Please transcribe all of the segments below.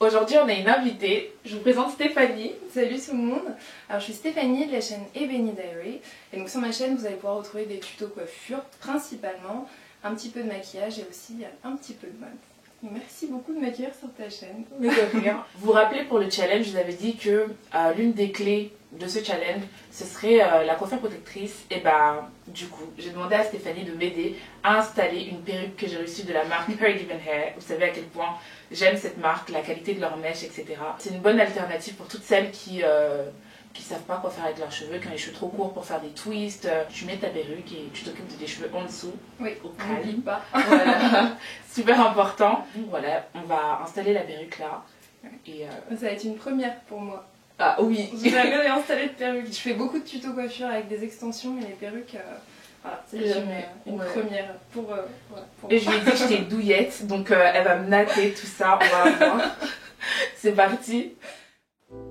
Aujourd'hui, on a une invitée. Je vous présente Stéphanie. Salut tout le monde. Alors je suis Stéphanie de la chaîne Ebony Diary. Et donc sur ma chaîne, vous allez pouvoir retrouver des tutos coiffure, principalement un petit peu de maquillage et aussi un petit peu de mode. Donc, merci beaucoup de m'accueillir sur ta chaîne. Mais de rien. Vous vous rappelez pour le challenge, je vous avais dit que l'une des clés de ce challenge, ce serait la coiffure protectrice. Et bah, du coup, j'ai demandé à Stéphanie de m'aider à installer une perruque que j'ai reçue de la marque Very Given Hair. Vous savez à quel point j'aime cette marque, la qualité de leurs mèches, etc. C'est une bonne alternative pour toutes celles qui savent pas quoi faire avec leurs cheveux, qui ont les cheveux trop courts pour faire des twists. Tu mets ta perruque et tu t'occupes de tes cheveux en dessous. Oui, au calme. n'oublie pas. Voilà, super important. Donc voilà, on va installer la perruque là. Et ça va être une première pour moi. Ah oui. J'ai jamais installé de perruque. Je fais beaucoup de tutos coiffure avec des extensions, mais les perruques, voilà, c'est une première pour et je lui ai dit que j'étais douillette, donc elle va me natter tout ça, on va voir. C'est parti.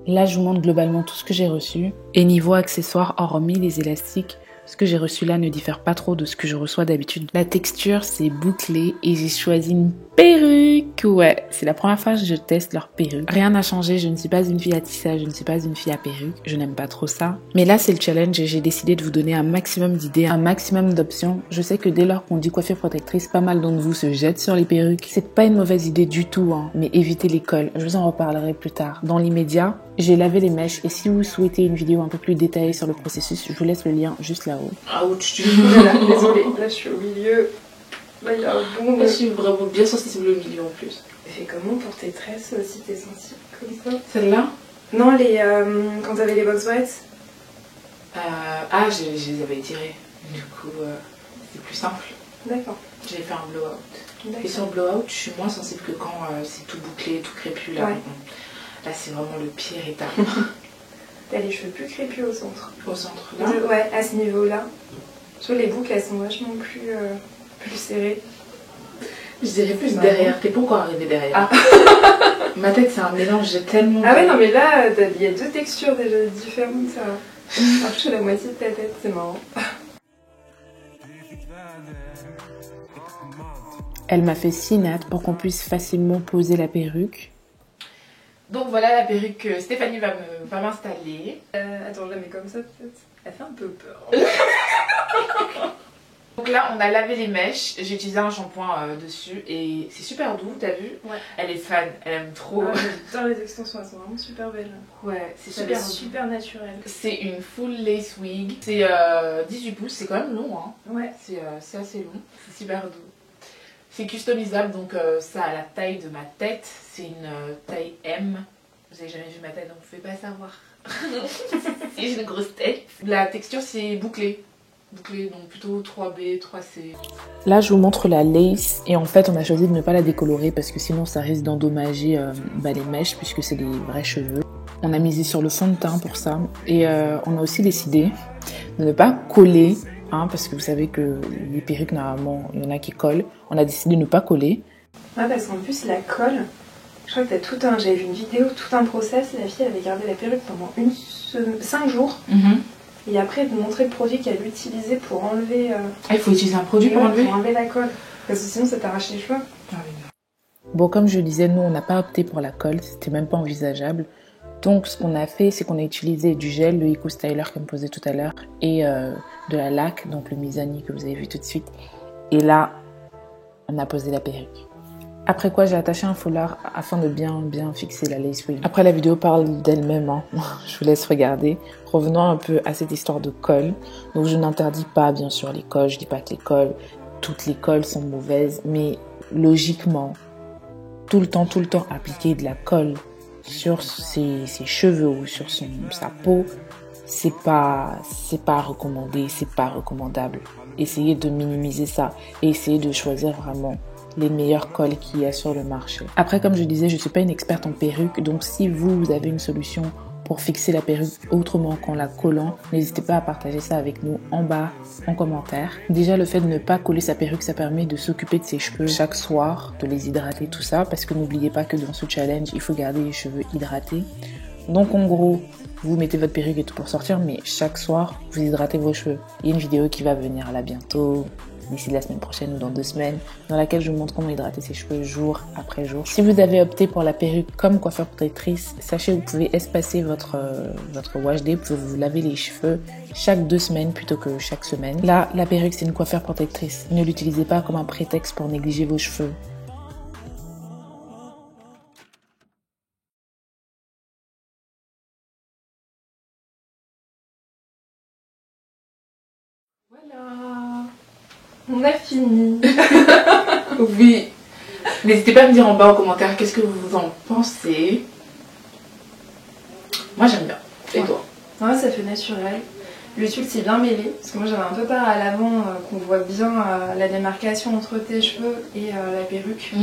Là, je vous montre globalement tout ce que j'ai reçu. Et niveau accessoires, hormis les élastiques, ce que j'ai reçu là ne diffère pas trop de ce que je reçois d'habitude. La texture, c'est bouclé et j'ai choisi une perruque. Ouais, c'est la première fois que je teste leur perruque. Rien n'a changé, je ne suis pas une fille à tissage, je ne suis pas une fille à perruque. Je n'aime pas trop ça. Mais là, c'est le challenge et j'ai décidé de vous donner un maximum d'idées, un maximum d'options. Je sais que dès lors qu'on dit coiffure protectrice, pas mal d'entre vous se jettent sur les perruques. C'est pas une mauvaise idée du tout, hein, mais évitez les cols. Je vous en reparlerai plus tard. Dans l'immédiat, j'ai lavé les mèches et si vous souhaitez une vidéo un peu plus détaillée sur le processus, je vous laisse le lien juste là-haut. Ouch, tu voilà, désolée. Là, je suis au milieu. Là, il y a un bon... Je suis vraiment bien sensible au milieu en plus. Tu fais comment pour tes tresses si t'es sensible comme ça? Celle-là? Non, quand t'avais les box braids. Ah, je les avais tirées. Du coup, c'est plus simple. D'accord. J'ai fait un blowout. Et sur le blowout, je suis moins sensible que quand c'est tout bouclé, tout crépu là. Ouais. Là, c'est vraiment le pire état. T'as les cheveux plus crépus au centre. Au centre, là? Ouais, à ce niveau-là. Je trouve les boucles, elles sont vachement plus serrées. Je dirais plus derrière. T'es pas encore arrivé derrière. Ah. Ma tête, c'est un mélange, j'ai tellement... Ah ouais, non, mais là, il y a deux textures déjà différentes, ça marche la moitié de ta tête, c'est marrant. Elle m'a fait si natte pour qu'on puisse facilement poser la perruque. Donc voilà la perruque que Stéphanie va m'installer. Attends, je la mets comme ça peut-être. Elle fait un peu peur. Donc là, on a lavé les mèches. J'ai utilisé un shampoing dessus et c'est super doux, t'as vu? Ouais. Elle est fan, elle aime trop. Ah, j'adore les extensions, elles sont vraiment super belles. Ouais, c'est super naturel. C'est une full lace wig. C'est 18 pouces, c'est quand même long, hein. Ouais. C'est assez long. C'est super doux. C'est customisable, donc ça a la taille de ma tête. C'est une taille M. Vous avez jamais vu ma tête, donc vous ne pouvez pas savoir. J'ai une grosse tête. La texture, c'est bouclé. Bouclé, donc plutôt 3B, 3C. Là, je vous montre la lace. Et en fait, on a choisi de ne pas la décolorer parce que sinon, ça risque d'endommager les mèches puisque c'est des vrais cheveux. On a misé sur le fond de teint pour ça. Et on a aussi décidé de ne pas coller. Hein, parce que vous savez que les perruques, normalement, il y en a qui collent. On a décidé de ne pas coller. Ouais, parce qu'en plus, la colle, je crois que t'as tout un... J'avais vu une vidéo, tout un process. La fille avait gardé la perruque pendant 5 jours. Et après, de montrer le produit qu'elle utilisait pour enlever... Ah, il faut utiliser un produit pour enlever la colle. Parce que sinon, ça t'arrache les cheveux. Bon, comme je disais, nous, on n'a pas opté pour la colle. C'était même pas envisageable. Donc, ce qu'on a fait, c'est qu'on a utilisé du gel, le Eco Styler comme posé tout à l'heure, et de la laque, donc le Mizani que vous avez vu tout de suite. Et là, on a posé la perruque. Après quoi, j'ai attaché un foulard afin de bien fixer la lace wig. Après, la vidéo parle d'elle-même, hein. Je vous laisse regarder. Revenons un peu à cette histoire de colle. Donc, je n'interdis pas, bien sûr, les colles. Je dis pas que toutes les colles sont mauvaises, mais logiquement, tout le temps, appliquer de la colle sur ses cheveux ou sur sa peau, c'est pas recommandé, c'est pas recommandable. Essayez de minimiser ça et essayez de choisir vraiment les meilleures colles qu'il y a sur le marché. Après, comme je disais, je suis pas une experte en perruque, donc si vous avez une solution pour fixer la perruque autrement qu'en la collant, n'hésitez pas à partager ça avec nous en bas, en commentaire. Déjà, le fait de ne pas coller sa perruque, ça permet de s'occuper de ses cheveux chaque soir, de les hydrater, tout ça, parce que n'oubliez pas que dans ce challenge, il faut garder les cheveux hydratés. Donc en gros, vous mettez votre perruque et tout pour sortir, mais chaque soir, vous hydratez vos cheveux. Il y a une vidéo qui va venir là bientôt. d'ici la semaine prochaine ou dans 2 semaines, dans laquelle je vous montre comment hydrater ses cheveux jour après jour. Si vous avez opté pour la perruque comme coiffeur protectrice, sachez que vous pouvez espacer votre wash day, vous pouvez vous laver les cheveux chaque 2 semaines plutôt que chaque semaine. Là, la perruque c'est une coiffeur protectrice. Ne l'utilisez pas comme un prétexte pour négliger vos cheveux. Voilà, on a fini. Oui, n'hésitez pas à me dire en bas en commentaire qu'est-ce que vous en pensez. Moi j'aime bien. Et toi? Moi ça fait naturel. Le tulle c'est bien mêlé, parce que moi j'avais un peu peur à l'avant qu'on voit bien la démarcation entre tes cheveux et la perruque.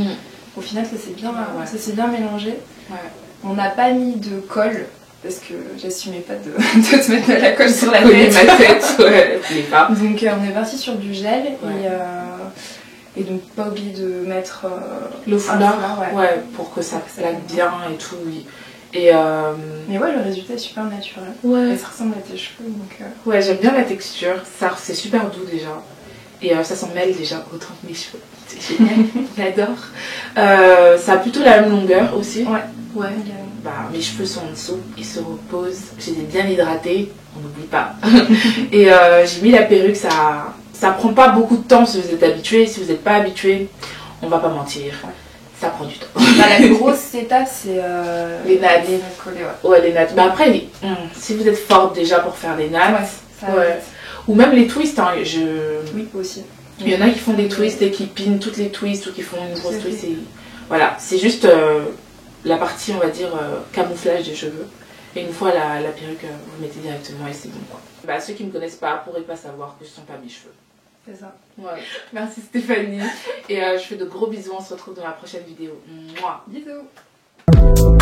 Au final ça s'est bien mélangé. Ouais. On n'a pas mis de colle, parce que j'assumais pas de te mettre de la colle sur la tête. Ma tête, ouais, je l'ai pas. Donc on est parti sur du gel et donc pas oublier de mettre le foulard, ouais, pour que ça plaque bien et tout. Oui. Et mais ouais, le résultat est super naturel. Ouais. Et ça ressemble à tes cheveux. Donc ouais, j'aime bien la texture. Ça, c'est super doux déjà. Et ça s'en mêle déjà au teint de mes cheveux. C'est génial, j'adore. Ça a plutôt la même longueur aussi. Ouais. Bah, mes cheveux sont en dessous, ils se reposent. J'ai bien hydraté, on n'oublie pas. Et j'ai mis la perruque, ça prend pas beaucoup de temps si vous êtes habitué. Si vous n'êtes pas habitué, on va pas mentir. Ouais. Ça prend du temps. Bah, la plus grosse étape, c'est les nattes. Les nattes collées, ouais, les nattes. Mais après, si vous êtes forte déjà pour faire les nattes, ou même les twists, hein, oui, aussi. Il y en a qui font des twists et qui pinent toutes les twists ou qui font une grosse twist. Voilà, c'est juste la partie, on va dire, camouflage des cheveux. Et une fois la perruque, vous mettez directement et c'est bon, quoi. Bah, ceux qui ne me connaissent pas pourraient pas savoir que ce ne sont pas mes cheveux. C'est ça. Ouais. Merci Stéphanie. Et je fais de gros bisous. On se retrouve dans la prochaine vidéo. Mouah. Bisous.